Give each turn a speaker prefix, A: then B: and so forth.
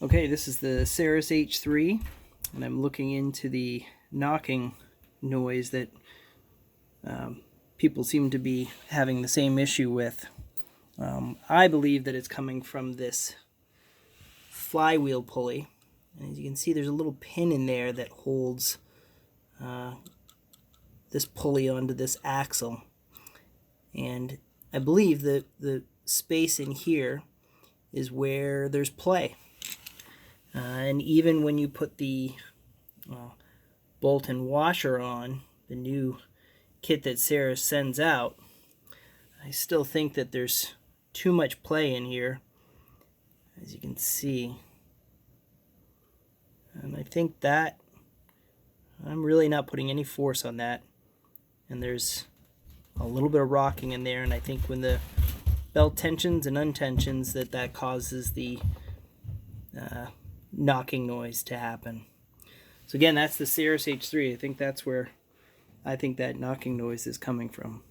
A: Okay, this is the Saris H3, and I'm looking into the knocking noise that people seem to be having the same issue with. I believe that it's coming from this flywheel pulley. And as you can see, there's a little pin in there that holds this pulley onto this axle. And I believe that the space in here is where there's play. And even when you put the bolt and washer on, the new kit that Saris sends out, I still think that there's too much play in here, as you can see. And I think that I'm really not putting any force on that. And there's a little bit of rocking in there, and I think when the belt tensions and untensions, that causes the knocking noise to happen. So again, that's the Saris H3. I think that's where I think that knocking noise is coming from.